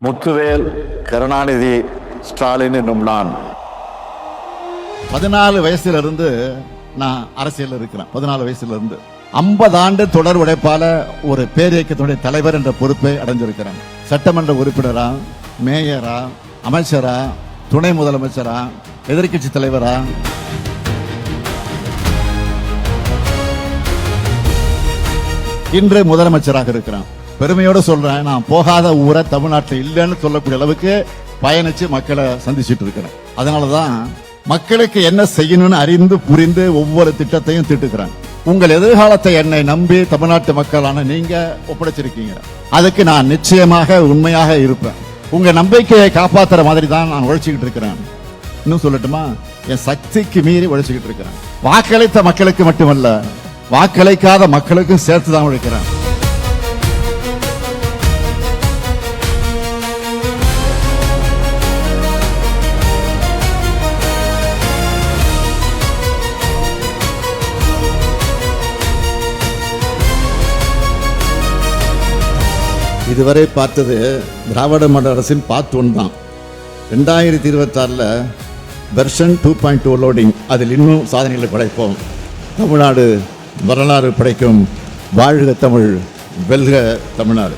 முத்துவேல், கருணாநிதி, ஸ்டாலின் என்னும் நான் 14 வயசுல இருந்து நான் அரசியல் இருக்கிறேன். 14 வயசுல இருந்து 50 ஆண்டு தொடர் உழைப்பால ஒரு பேரியக்கத்துடைய தலைவர் என்ற பொறுப்பை அடைஞ்சிருக்கிறேன். சட்டமன்ற உறுப்பினரா, மேயரா, அமைச்சரா, துணை முதலமைச்சரா, எதிர்கட்சி தலைவரா, இன்று முதலமைச்சராக இருக்கிறேன். பெருமையோடு சொல்றேன், நான் போகாத ஊரை தமிழ்நாட்டில் இல்லைன்னு சொல்லக்கூடிய அளவுக்கு பயணிச்சு மக்களை சந்திச்சுட்டு இருக்கிறேன். அதனாலதான் மக்களுக்கு என்ன செய்யணும்னு அறிந்து புரிந்து ஒவ்வொரு திட்டத்தையும் திட்டுக்கிறேன். உங்கள் எதிர்காலத்தை என்னை நம்பி தமிழ்நாட்டு மக்களான நீங்க ஒப்படைச்சிருக்கீங்க. அதுக்கு நான் நிச்சயமாக உண்மையாக இருப்பேன். உங்க நம்பிக்கையை காப்பாத்துற மாதிரி தான் நான் உழைச்சிக்கிட்டு இருக்கிறேன். இன்னும் சொல்லட்டுமா, என் சக்திக்கு மீறி உழைச்சிக்கிட்டு இருக்கிறேன். வாக்களித்த மக்களுக்கு மட்டுமல்ல, வாக்களிக்காத மக்களுக்கும் சேர்த்து தான் உழைக்கிறேன். இதுவரை பார்த்தது திராவிட மாடல் அரசின் பார்ட் 1 தான். 2026 வெர்ஷன் 2.2 லோடிங். அதில் இன்னும் சாதனைகளை படைப்போம். தமிழ்நாடு வரலாறு படைக்கும். வாழ்க தமிழ், வெல்க தமிழ்நாடு.